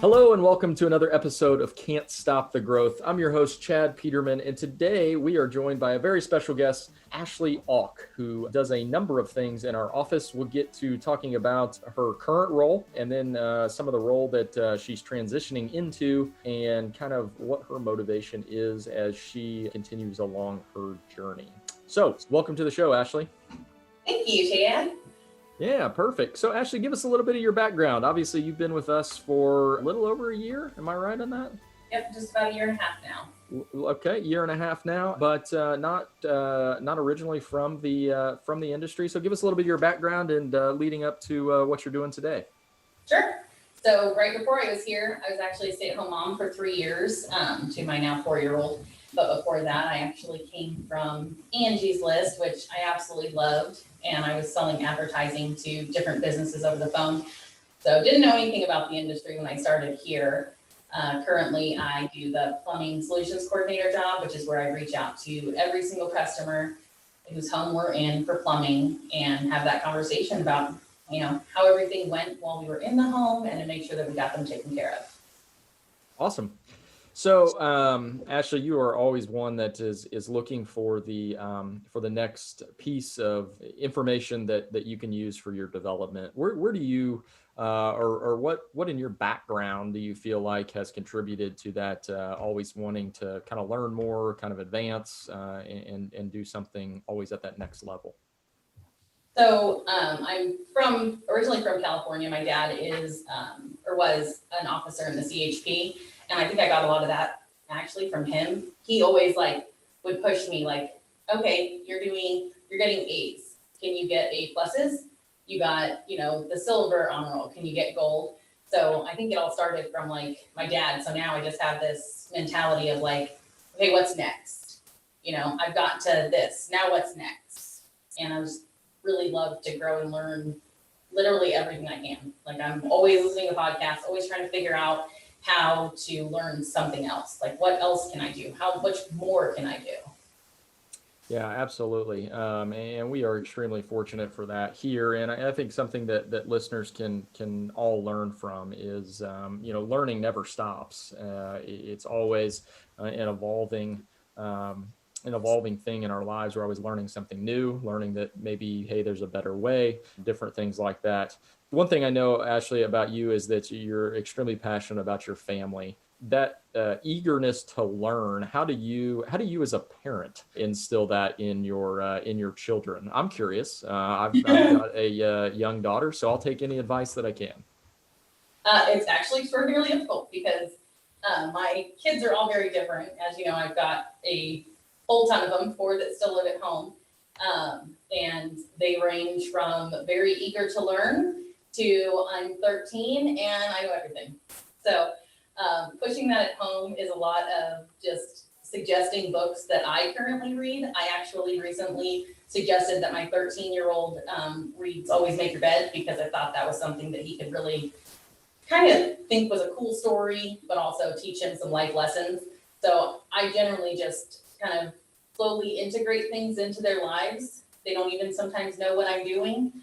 Hello and welcome to another episode of Can't Stop the Growth. I'm your host, Chad Peterman, and today we are joined by a very special guest, Ashleigh Auk, who does a number of things in our office. We'll get to talking about her current role and then some of the role that she's transitioning into and kind of what her motivation is as she continues along her journey. So, welcome to the show, Ashleigh. Thank you, Chad. Yeah, perfect. So Ashleigh, give us a little bit of your background. Obviously, you've been with us for a little over a year. Am I right on that? Yep, just about a year and a half now. Okay, year and a half now, but not originally from the industry. So give us a little bit of your background and leading up to what you're doing today. Sure. So right before I was here, I was actually a stay-at-home mom for 3 years to my now 4-year-old. But before that, I actually came from Angie's List, which I absolutely loved. And I was selling advertising to different businesses over the phone. So didn't know anything about the industry when I started here. Currently, I do the plumbing solutions coordinator job, which is where I reach out to every single customer whose home we're in for plumbing and have that conversation about, how everything went while we were in the home and to make sure that we got them taken care of. Awesome. So, Ashleigh, you are always one that is looking for the next piece of information that you can use for your development. Where do you or what in your background do you feel like has contributed to that always wanting to kind of learn more, kind of advance and do something always at that next level? So I'm originally from California. My dad is or was an officer in the CHP. And I think I got a lot of that actually from him. He always would push me okay, you're getting A's. Can you get A pluses? You got, the silver honor roll. Can you get gold? So I think it all started from my dad. So now I just have this mentality of okay, what's next? I've got to this. Now what's next? And I just really love to grow and learn literally everything I can. I'm always listening to podcasts, always trying to figure out how to learn something else. What else can I do? How much more can I do? Yeah, absolutely. And we are extremely fortunate for that here. And I think something that listeners can all learn from is, learning never stops. It's always an evolving thing in our lives. We're always learning something new, learning that maybe, hey, there's a better way, different things like that. One thing I know, Ashleigh, about you is that you're extremely passionate about your family. That eagerness to learn. How do you as a parent instill that in your children? I'm curious. I've got a young daughter, so I'll take any advice that I can. It's actually extraordinarily difficult because my kids are all very different. As you know, I've got a whole ton of them, 4 that still live at home. And they range from very eager to learn to I'm 13 and I know everything. So pushing that at home is a lot of just suggesting books that I currently read. I actually recently suggested that my 13-year-old reads Always Make Your Bed because I thought that was something that he could really kind of think was a cool story, but also teach him some life lessons. So I generally just kind of slowly integrate things into their lives. They don't even sometimes know what I'm doing.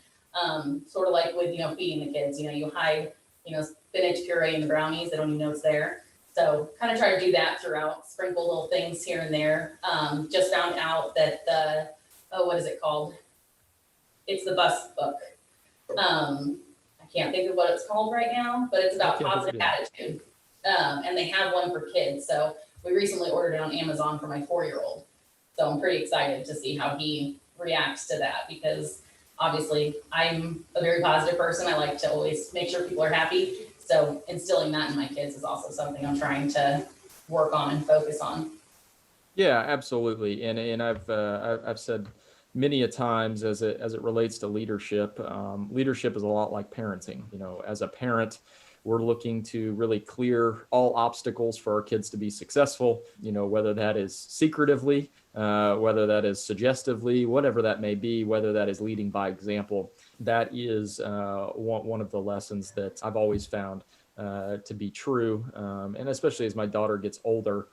Sort of like with, feeding the kids, you hide, spinach puree and the brownies. They don't even know it's there. So kind of try to do that throughout, sprinkle little things here and there. Just found out that what is it called? It's the bus book. I can't think of what it's called right now, but it's about positive attitude. And they have one for kids. So we recently ordered it on Amazon for my 4-year-old. So I'm pretty excited to see how he reacts to that because obviously I'm a very positive person. I like to always make sure people are happy. So instilling that in my kids is also something I'm trying to work on and focus on. Yeah, absolutely. And I've said many a times as it relates to leadership, leadership is a lot like parenting. As a parent, we're looking to really clear all obstacles for our kids to be successful, whether that is secretively, whether that is suggestively, whatever that may be, whether that is leading by example. That is one of the lessons that I've always found to be true. And especially as my daughter gets older,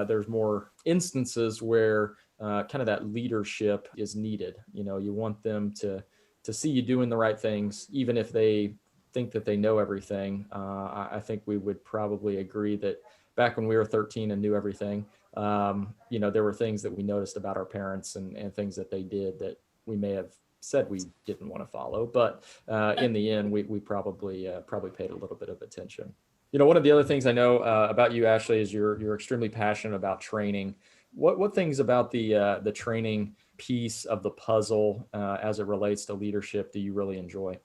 there's more instances where kind of that leadership is needed. You want them to see you doing the right things, even if they think that they know everything. I think we would probably agree that back when we were 13 and knew everything, there were things that we noticed about our parents and things that they did that we may have said we didn't want to follow, but in the end, we probably paid a little bit of attention. One of the other things I know about you, Ashleigh, is you're extremely passionate about training. What things about the training piece of the puzzle as it relates to leadership do you really enjoy?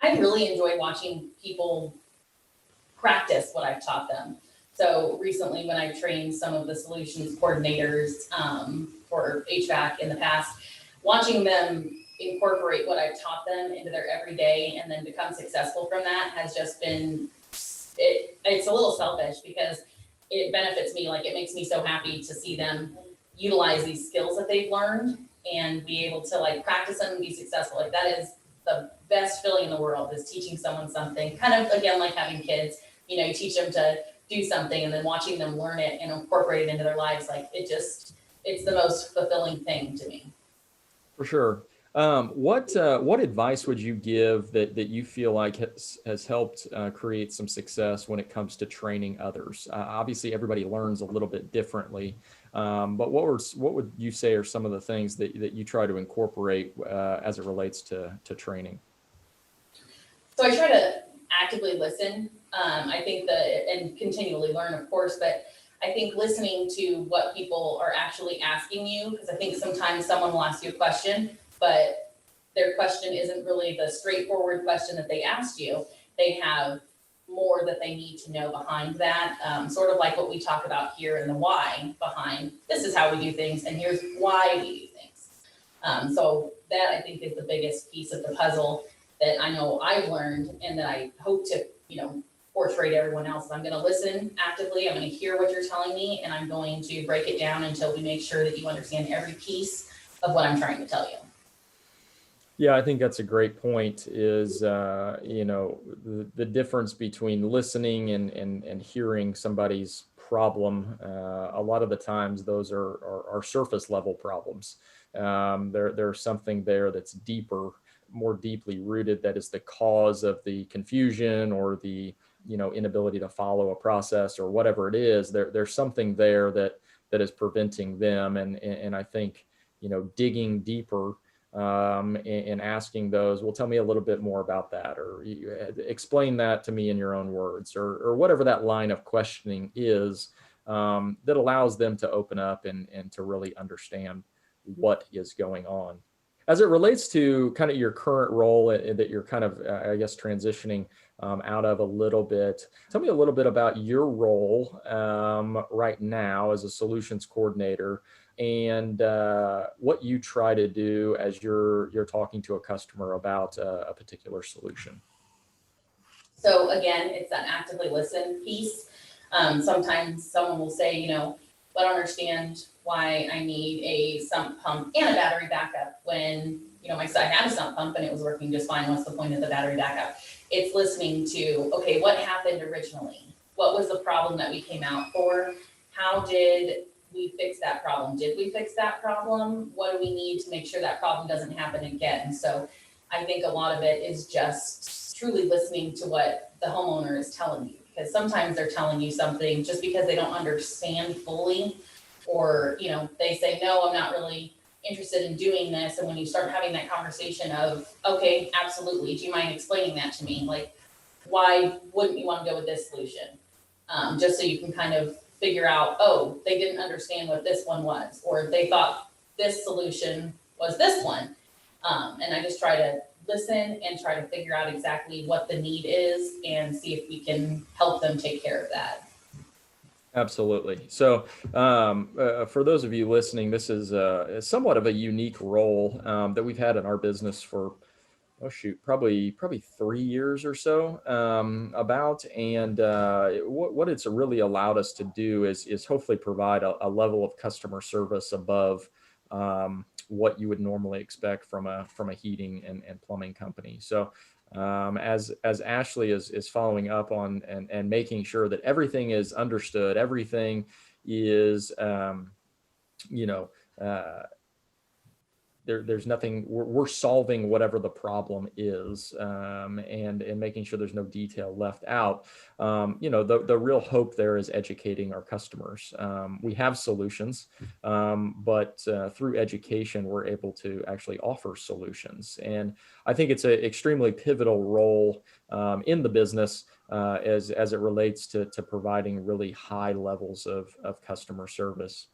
I really enjoy watching people practice what I've taught them. So recently, when I've trained some of the solutions coordinators for HVAC in the past, watching them incorporate what I've taught them into their everyday and then become successful from that has just been, it's a little selfish because it benefits me. Like, it makes me so happy to see them utilize these skills that they've learned and be able to like practice them and be successful. Like, that is the best feeling in the world, is teaching someone something. Kind of again like having kids, you teach them to do something and then watching them learn it and incorporate it into their lives. Like, it's the most fulfilling thing to me. For sure. What advice would you give that you feel like has helped create some success when it comes to training others? Obviously, everybody learns a little bit differently, but what would you say are some of the things that you try to incorporate as it relates to training? So I try to actively listen. I think and continually learn, of course, but I think listening to what people are actually asking you, because I think sometimes someone will ask you a question, but their question isn't really the straightforward question that they asked you. They have more that they need to know behind that, sort of like what we talk about here in the why behind, this is how we do things, and here's why we do things. So that, I think, is the biggest piece of the puzzle that I know I've learned and that I hope to, portray to everyone else. I'm going to listen actively. I'm going to hear what you're telling me, and I'm going to break it down until we make sure that you understand every piece of what I'm trying to tell you. Yeah, I think that's a great point, is, the difference between listening and hearing somebody's problem. A lot of the times those are surface level problems. There's something there that's deeper, more deeply rooted, that is the cause of the confusion or the inability to follow a process or whatever it is. There's something there that is preventing them, and I think digging deeper and asking those, well, tell me a little bit more about that, or explain that to me in your own words, or whatever that line of questioning is, that allows them to open up and to really understand what is going on. As it relates to kind of your current role that you're kind of, I guess, transitioning out of a little bit, tell me a little bit about your role right now as a solutions coordinator, and what you try to do as you're talking to a customer about a particular solution. So again, it's that actively listen piece. Sometimes someone will say, I don't understand why I need a sump pump and a battery backup when, my site had a sump pump and it was working just fine. What's the point of the battery backup? It's listening to, okay, what happened originally? What was the problem that we came out for? How did we fix that problem? Did we fix that problem? What do we need to make sure that problem doesn't happen again? So I think a lot of it is just truly listening to what the homeowner is telling you, because sometimes they're telling you something just because they don't understand fully, or they say, no, I'm not really interested in doing this. And when you start having that conversation of, okay, absolutely, do you mind explaining that to me? Like, why wouldn't you want to go with this solution? Just so you can kind of figure out, oh, they didn't understand what this one was, or they thought this solution was this one. And I just try to listen and try to figure out exactly what the need is and see if we can help them take care of that. Absolutely. So for those of you listening, this is somewhat of a unique role that we've had in our business for, oh shoot, probably 3 years or so, about. And what it's really allowed us to do is hopefully provide a level of customer service above what you would normally expect from a heating and plumbing company. So as Ashleigh is following up on and making sure that everything is understood, everything is uh, there's nothing, we're solving whatever the problem is, and making sure there's no detail left out. The real hope there is educating our customers. We have solutions, but through education, we're able to actually offer solutions. And I think it's an extremely pivotal role in the business as it relates to providing really high levels of customer service.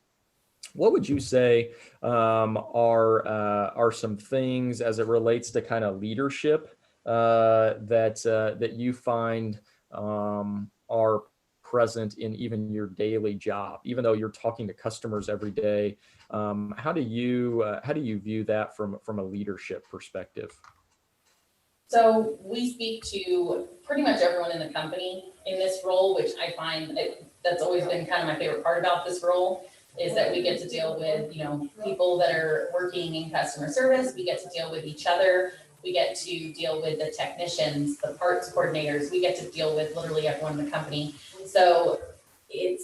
What would you say are some things as it relates to kind of leadership that you find are present in even your daily job, even though you're talking to customers every day? How do you view that from a leadership perspective? So we speak to pretty much everyone in the company in this role, which I find that's always been kind of my favorite part about this role, is that we get to deal with, people that are working in customer service. We get to deal with each other. We get to deal with the technicians, the parts coordinators. We get to deal with literally everyone in the company. So I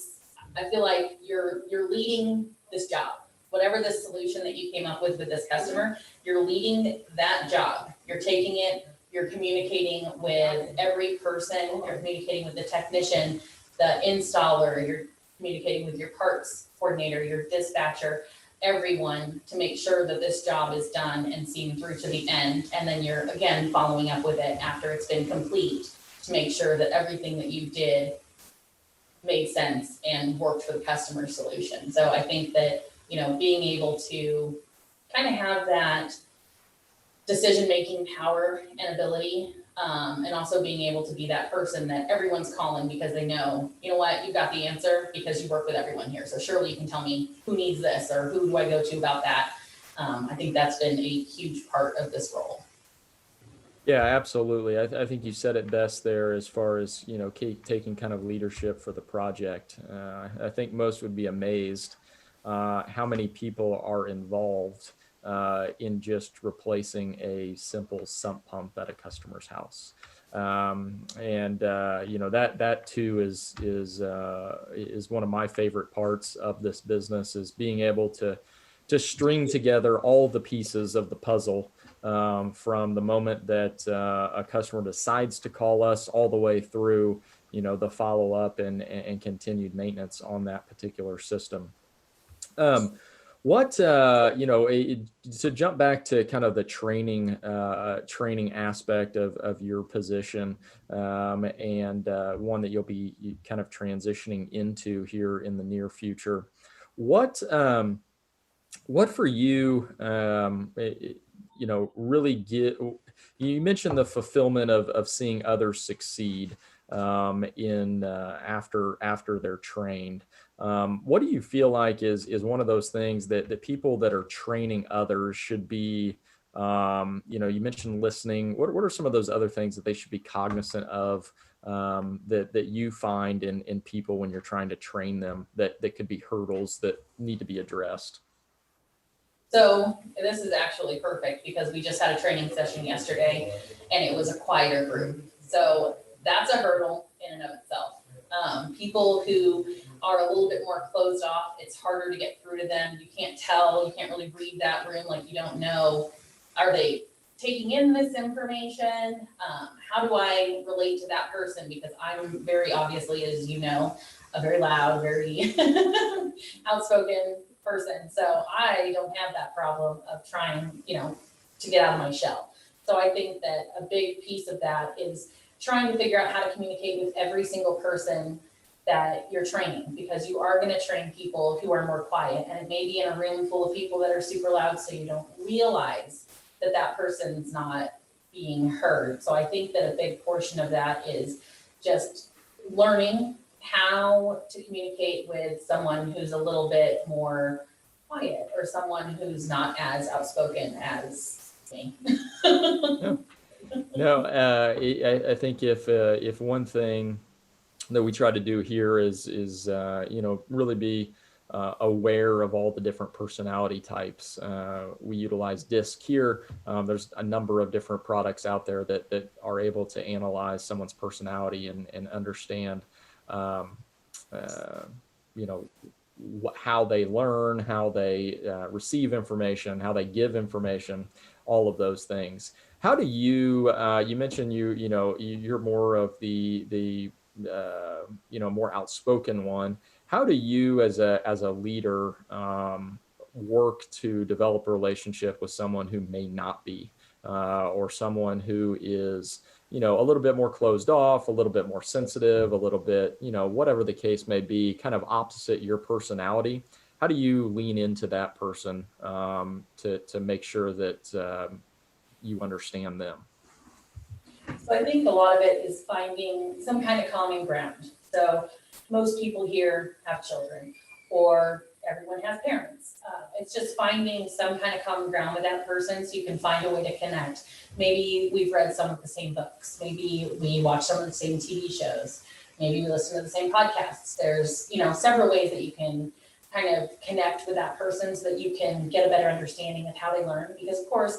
feel like you're leading this job. Whatever the solution that you came up with this customer, you're leading that job. You're taking it, you're communicating with every person, you're communicating with the technician, the installer, you're communicating with your parts coordinator, your dispatcher, everyone, to make sure that this job is done and seen through to the end. And then you're again following up with it after it's been complete to make sure that everything that you did made sense and worked for the customer solution. So I think that, being able to kind of have that decision-making power and ability, and also being able to be that person that everyone's calling because they know, you got the answer because you work with everyone here. So surely you can tell me who needs this or who do I go to about that. I think that's been a huge part of this role. Yeah, absolutely. I think you said it best there as far as, taking kind of leadership for the project. I think most would be amazed how many people are involved in just replacing a simple sump pump at a customer's house. That too is one of my favorite parts of this business, is being able to string together all the pieces of the puzzle, from the moment that a customer decides to call us all the way through, the follow-up and continued maintenance on that particular system. To jump back to kind of the training aspect of your position, and one that you'll be kind of transitioning into here in the near future, what for you, really you mentioned the fulfillment of seeing others succeed after they're trained. What do you feel like is one of those things that people that are training others should be, you mentioned listening. What are some of those other things that they should be cognizant of, that you find in people when you're trying to train them, that could be hurdles that need to be addressed? So this is actually perfect because we just had a training session yesterday and it was a quieter group. So that's a hurdle in and of itself. People who are a little bit more closed off, it's harder to get through to them. You can't really read that room. Like, you don't know, are they taking in this information? How do I relate to that person? Because I'm very obviously, as you know, a very loud, very outspoken person. So I don't have that problem of trying, to get out of my shell. So I think that a big piece of that is trying to figure out how to communicate with every single person that you're training, because you are going to train people who are more quiet, and it may be in a room full of people that are super loud, so you don't realize that person's not being heard. So I think that a big portion of that is just learning how to communicate with someone who's a little bit more quiet, or someone who's not as outspoken as me. No, I think if one thing that we try to do here is really be aware of all the different personality types. We utilize DISC here. There's a number of different products out there that are able to analyze someone's personality and understand, how they learn, how they receive information, how they give information, all of those things. How do you, you mentioned you're more of the more outspoken one. How do you as a leader work to develop a relationship with someone who may not be, or someone who is, a little bit more closed off, a little bit more sensitive, a little bit, whatever the case may be, kind of opposite your personality? How do you lean into that person to make sure that you understand them? So I think a lot of it is finding some kind of common ground. So most people here have children, or everyone has parents. It's just finding some kind of common ground with that person so you can find a way to connect. Maybe we've read some of the same books. Maybe we watch some of the same TV shows. Maybe we listen to the same podcasts. There's, several ways that you can kind of connect with that person so that you can get a better understanding of how they learn. Because of course,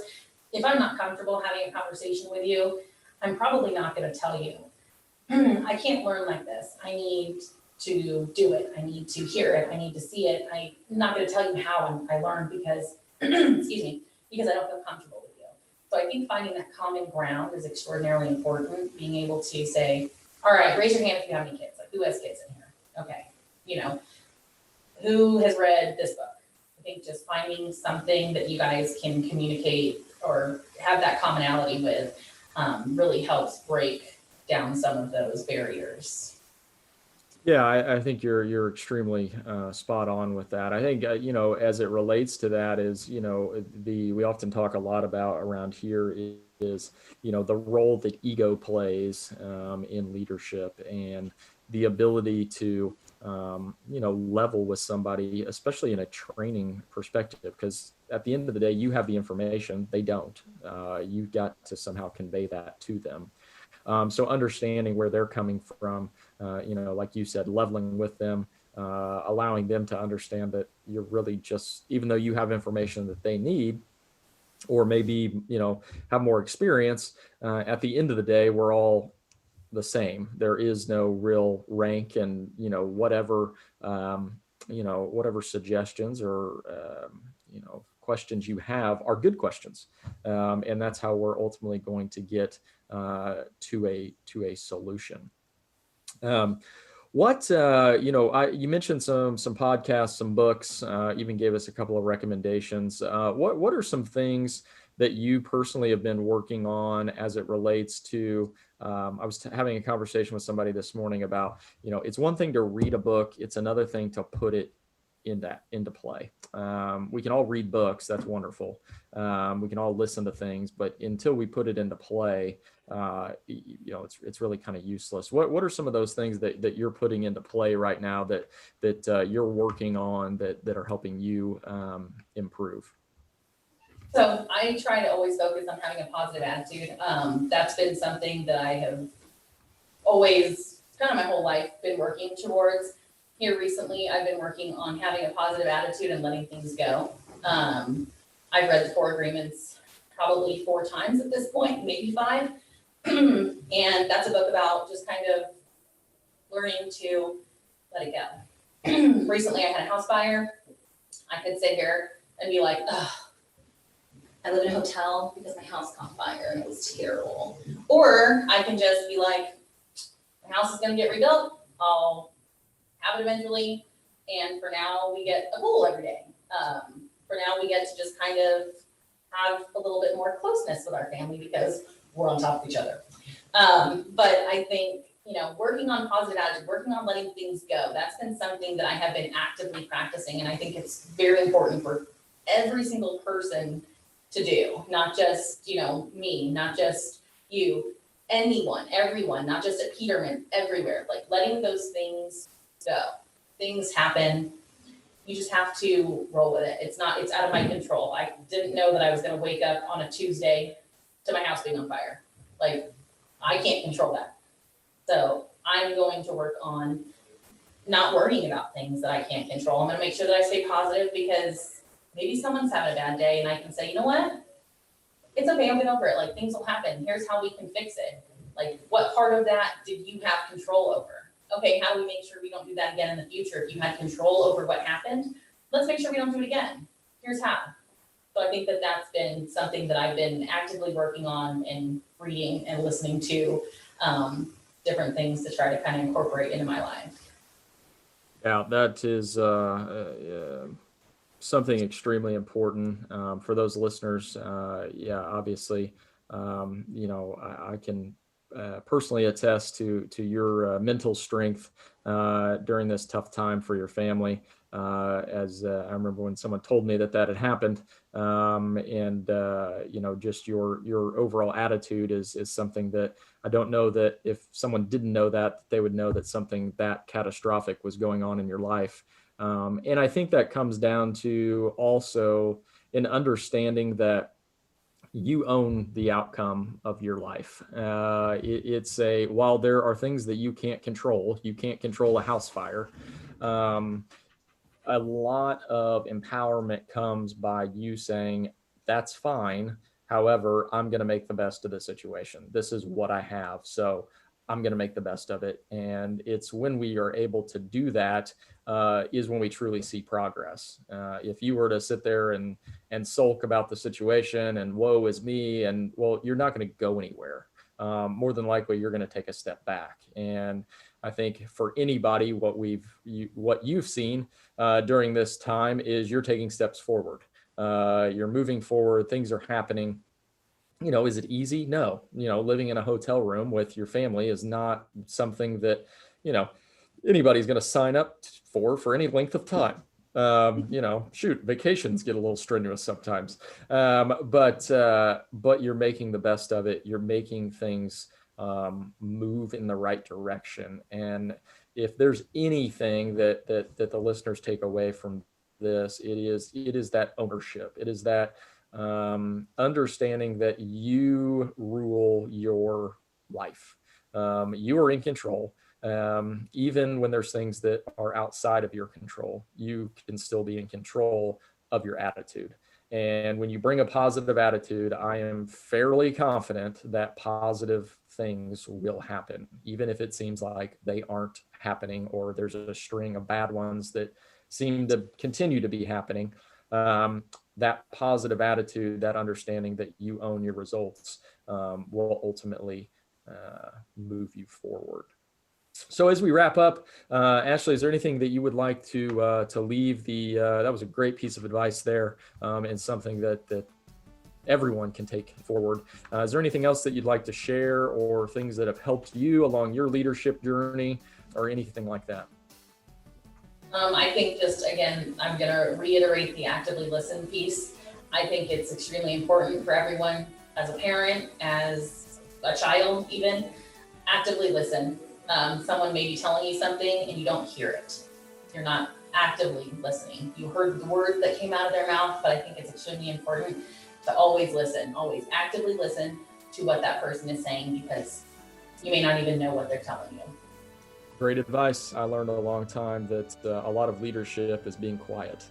if I'm not comfortable having a conversation with you, I'm probably not going to tell you, I can't learn like this. I need to do it. I need to hear it. I need to see it. I'm not going to tell you how I learn because, excuse me, because I don't feel comfortable with you. So I think finding that common ground is extraordinarily important. Being able to say, all right, raise your hand if you have any kids. Like, who has kids in here? Okay. Who has read this book? I think just finding something that you guys can communicate or have that commonality with really helps break down some of those barriers. Yeah, I think you're extremely spot on with that. I think as it relates to that is we often talk a lot about around here is the role that ego plays in leadership, and the ability to level with somebody, especially in a training perspective, because at the end of the day, you have the information, they don't. You've got to somehow convey that to them. So understanding where they're coming from, like you said, leveling with them, allowing them to understand that you're really just, even though you have information that they need, or maybe, have more experience, at the end of the day, we're all the same. There is no real rank, and, whatever suggestions or, questions you have are good questions. And that's how we're ultimately going to get to a solution. You mentioned some podcasts, some books, even gave us a couple of recommendations. What are some things that you personally have been working on as it relates to? I was having a conversation with somebody this morning about, it's one thing to read a book, it's another thing to put it into play. We can all read books, that's wonderful. We can all listen to things, but until we put it into play, it's really kind of useless. What are some of those things that you're putting into play right now that you're working on that are helping you improve? So I try to always focus on having a positive attitude. That's been something that I have always, kind of my whole life, been working towards. Here recently, I've been working on having a positive attitude and letting things go. I've read the 4 Agreements probably 4 times at this point, maybe 5. And that's a book about just kind of learning to let it go. Recently, I had a house fire. I could sit here and be like, ugh, I live in a hotel because my house caught fire and it was terrible. Or I can just be like, my house is going to get rebuilt. I'll have it eventually. And for now, we get a pool every day. For now, we get to just kind of have a little bit more closeness with our family because we're on top of each other. But I think, working on positive attitude, working on letting things go, that's been something that I have been actively practicing. And I think it's very important for every single person to do, not just, me, not just you, anyone, everyone, not just at Peterman, everywhere, like letting those things go. Things happen. You just have to roll with it. It's out of my control. I didn't know that I was going to wake up on a Tuesday to my house being on fire. Like, I can't control that. So I'm going to work on not worrying about things that I can't control. I'm going to make sure that I stay positive because maybe someone's having a bad day and I can say, you know what? It's okay, I'll get over it. Like, things will happen. Here's how we can fix it. Like, what part of that did you have control over? okay, how do we make sure we don't do that again in the future? If you had control over what happened, let's make sure we don't do it again. Here's how. So I think that that's been something that I've been actively working on and reading and listening to, different things to try to kind of incorporate into my life. Yeah, that is something extremely important for those listeners. Yeah, obviously, I can personally attest to your mental strength during this tough time for your family. As I remember when someone told me that had happened, and just your overall attitude is something that I don't know that if someone didn't know that they would know that something that catastrophic was going on in your life. And I think that comes down to also an understanding that you own the outcome of your life. While there are things that you can't control a house fire. A lot of empowerment comes by you saying, that's fine. However, I'm going to make the best of the situation. This is what I have. So I'm going to make the best of it. And it's when we are able to do that is when we truly see progress. If you were to sit there and sulk about the situation and woe is me, and well, you're not going to go anywhere. More than likely, you're going to take a step back. And I think for anybody, what you've seen during this time is you're taking steps forward. You're moving forward. Things are happening. Is it easy? No. Living in a hotel room with your family is not something that, anybody's going to sign up for any length of time. Vacations get a little strenuous sometimes. But you're making the best of it. You're making things move in the right direction. And if there's anything that the listeners take away from this, it is that ownership. It is that understanding that you rule your life. You are in control. Even when there's things that are outside of your control, you can still be in control of your attitude. And when you bring a positive attitude, I am fairly confident that positive things will happen, even if it seems like they aren't happening or there's a string of bad ones that seem to continue to be happening. That positive attitude, that understanding that you own your results, will ultimately move you forward. So as we wrap up, Ashleigh, is there anything that you would like to leave that was a great piece of advice there, and something that everyone can take forward. Is there anything else that you'd like to share, or things that have helped you along your leadership journey, or anything like that? I think just, again, I'm going to reiterate the actively listen piece. I think it's extremely important for everyone, as a parent, as a child even, actively listen. Someone may be telling you something and you don't hear it. You're not actively listening. You heard the words that came out of their mouth, but I think it's extremely important to always listen, always actively listen to what that person is saying, because you may not even know what they're telling you. Great advice. I learned a long time that a lot of leadership is being quiet,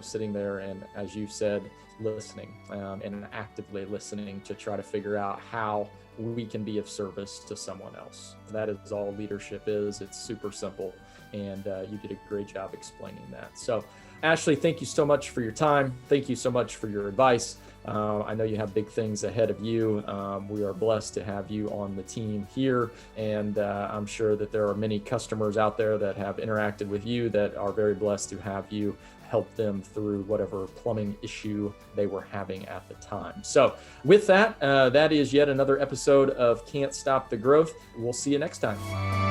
sitting there and, as you said, listening, and actively listening to try to figure out how we can be of service to someone else. That is all leadership is. It's super simple, and you did a great job explaining that. So, Ashleigh, thank you so much for your time. Thank you so much for your advice. I know you have big things ahead of you. We are blessed to have you on the team here, and I'm sure that there are many customers out there that have interacted with you that are very blessed to have you help them through whatever plumbing issue they were having at the time. So with that, that is yet another episode of Can't Stop the Growth. We'll see you next time.